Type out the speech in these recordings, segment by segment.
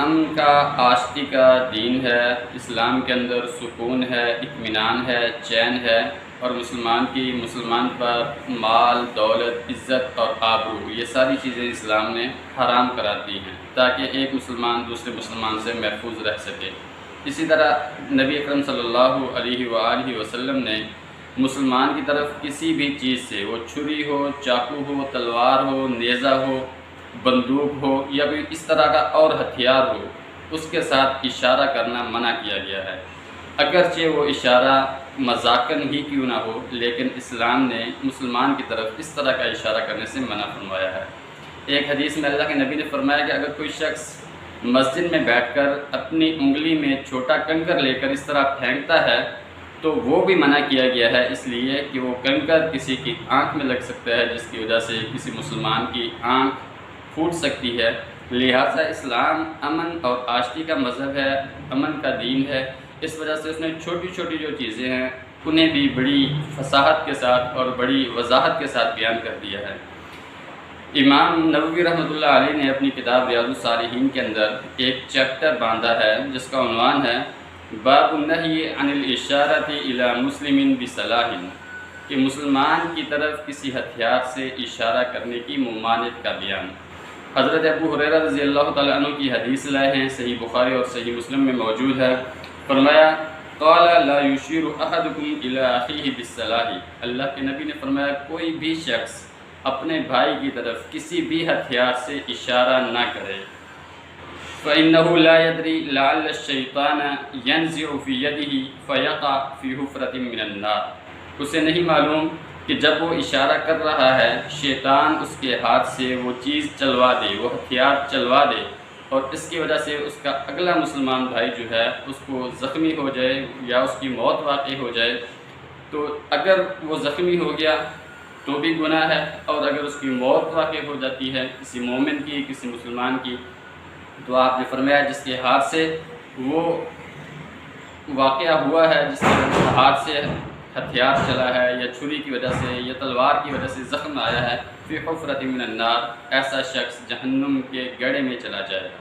اسلام کا آشتی کا دین ہے، اسلام کے اندر سکون ہے، اطمینان ہے، چین ہے، اور مسلمان پر مال، دولت، عزت اور آبرو یہ ساری چیزیں اسلام نے حرام کرا دی ہیں تاکہ ایک مسلمان دوسرے مسلمان سے محفوظ رہ سکے۔ اسی طرح نبی اکرم صلی اللہ علیہ وآلہ وسلم نے مسلمان کی طرف کسی بھی چیز سے، وہ چھری ہو، چاقو ہو، تلوار ہو، نیزہ ہو، بندوق ہو یا بھی اس طرح کا اور ہتھیار ہو، اس کے ساتھ اشارہ کرنا منع کیا گیا ہے، اگرچہ وہ اشارہ مذاقاً ہی کیوں نہ ہو، لیکن اسلام نے مسلمان کی طرف اس طرح کا اشارہ کرنے سے منع فرمایا ہے۔ ایک حدیث میں اللہ کے نبی نے فرمایا کہ اگر کوئی شخص مسجد میں بیٹھ کر اپنی انگلی میں چھوٹا کنکر لے کر اس طرح پھینکتا ہے تو وہ بھی منع کیا گیا ہے، اس لیے کہ وہ کنکر کسی کی آنکھ میں لگ سکتا ہے، جس کی وجہ سے کسی مسلمان کی آنکھ پھوٹ سکتی ہے۔ لہٰذا اسلام امن اور آشتی کا مذہب ہے، امن کا دین ہے، اس وجہ سے اس نے چھوٹی چھوٹی جو چیزیں ہیں انہیں بھی بڑی فصاحت کے ساتھ اور بڑی وضاحت کے ساتھ بیان کر دیا ہے۔ امام نووی رحمۃ اللہ علیہ نے اپنی کتاب ریاض الصالحین کے اندر ایک چیپٹر باندھا ہے جس کا عنوان ہے باب النہی عن الاشارۃ الی مسلم بسلاح، کہ مسلمان کی طرف کسی ہتھیار سے اشارہ کرنے کی ممانعت کا بیان۔ حضرت ابو ہریرہ رضی اللہ تعالیٰ عنہ کی حدیث لائے ہیں، صحیح بخاری اور صحیح مسلم میں موجود ہے۔ فرمایا قال لا یشیر احدکم الی اخیہ بالسلاح، اللہ کے نبی نے فرمایا کوئی بھی شخص اپنے بھائی کی طرف کسی بھی ہتھیار سے اشارہ نہ کرے، فإنہ لا یدری لعل الشیطان ینزع فی یدہ فیقع فی حفرۃ من النار، اسے نہیں معلوم کہ جب وہ اشارہ کر رہا ہے شیطان اس کے ہاتھ سے وہ چیز چلوا دے، وہ ہتھیار چلوا دے، اور اس کی وجہ سے اس کا اگلا مسلمان بھائی جو ہے اس کو زخمی ہو جائے یا اس کی موت واقع ہو جائے۔ تو اگر وہ زخمی ہو گیا تو بھی گناہ ہے، اور اگر اس کی موت واقع ہو جاتی ہے کسی مومن کی، کسی مسلمان کی، تو آپ نے فرمایا جس کے ہاتھ سے وہ واقعہ ہوا ہے، جس کے ہاتھ سے ہتھیار چلا ہے یا چھری کی وجہ سے یا تلوار کی وجہ سے زخم آیا ہے، فی حفرۃ من النار، ایسا شخص جہنم کے گڑھے میں چلا جائے گا۔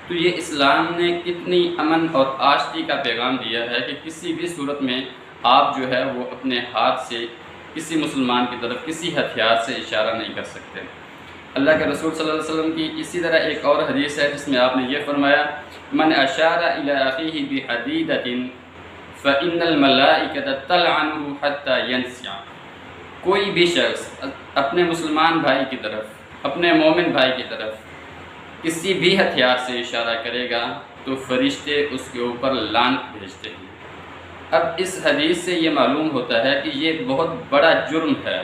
تو یہ اسلام نے کتنی امن اور آشتی کا پیغام دیا ہے کہ کسی بھی صورت میں آپ جو ہے وہ اپنے ہاتھ سے کسی مسلمان کی طرف کسی ہتھیار سے اشارہ نہیں کر سکتے۔ اللہ کے رسول صلی اللہ علیہ وسلم کی اسی طرح ایک اور حدیث ہے جس میں آپ نے یہ فرمایا من اشار الی اخیہ بحدیدۃ فإن الملائکۃ تلعنہ حتی ینسیٰ، کوئی بھی شخص اپنے مسلمان بھائی کی طرف، اپنے مومن بھائی کی طرف کسی بھی ہتھیار سے اشارہ کرے گا تو فرشتے اس کے اوپر لعنت بھیجتے ہیں۔ اب اس حدیث سے یہ معلوم ہوتا ہے کہ یہ بہت بڑا جرم ہے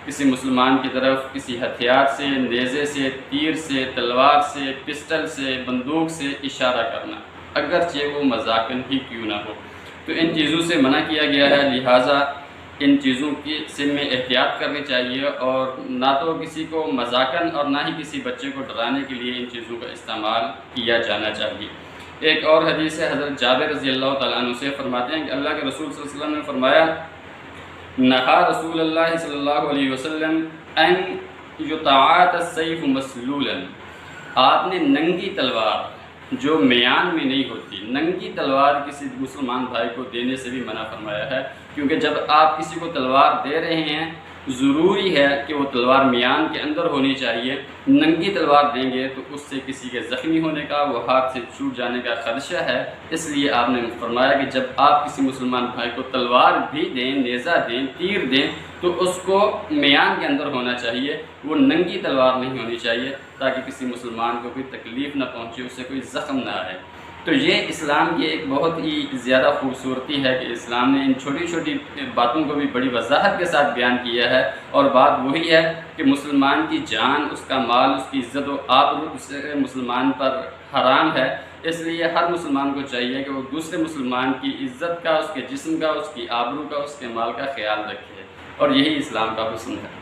کسی مسلمان کی طرف کسی ہتھیار سے، نیزے سے، تیر سے، تلوار سے، پسٹل سے، بندوق سے اشارہ کرنا، اگرچہ وہ مذاقاً ہی کیوں نہ ہو۔ تو ان چیزوں سے منع کیا گیا ہے، لہٰذا ان چیزوں کی سے میں احتیاط کرنی چاہیے، اور نہ تو کسی کو مذاقاً اور نہ ہی کسی بچے کو ڈرانے کے لیے ان چیزوں کا استعمال کیا جانا چاہیے۔ ایک اور حدیث ہے، حضرت جابر رضی اللہ تعالیٰ عنہ سے فرماتے ہیں کہ اللہ کے رسول صلی اللہ علیہ وسلم نے فرمایا نہا رسول اللہ صلی اللہ علیہ وسلم ان یطاعت السیف مسلولا، آپ نے ننگی تلوار جو میان میں نہیں ہوتی، ننگی تلوار کسی مسلمان بھائی کو دینے سے بھی منع فرمایا ہے، کیونکہ جب آپ کسی کو تلوار دے رہے ہیں ضروری ہے کہ وہ تلوار میان کے اندر ہونی چاہیے۔ ننگی تلوار دیں گے تو اس سے کسی کے زخمی ہونے کا، وہ ہاتھ سے چھوٹ جانے کا خدشہ ہے، اس لیے آپ نے فرمایا کہ جب آپ کسی مسلمان بھائی کو تلوار بھی دیں، نیزہ دیں، تیر دیں، تو اس کو میان کے اندر ہونا چاہیے، وہ ننگی تلوار نہیں ہونی چاہیے، تاکہ کسی مسلمان کو کوئی تکلیف نہ پہنچے، اس سے کوئی زخم نہ آئے۔ تو یہ اسلام کی ایک بہت ہی زیادہ خوبصورتی ہے کہ اسلام نے ان چھوٹی چھوٹی باتوں کو بھی بڑی وضاحت کے ساتھ بیان کیا ہے، اور بات وہی ہے کہ مسلمان کی جان، اس کا مال، اس کی عزت و آبرو مسلمان پر حرام ہے، اس لیے ہر مسلمان کو چاہیے کہ وہ دوسرے مسلمان کی عزت کا، اس کے جسم کا، اس کی آبرو کا، اس کے مال کا خیال رکھے، اور یہی اسلام کا حسن ہے۔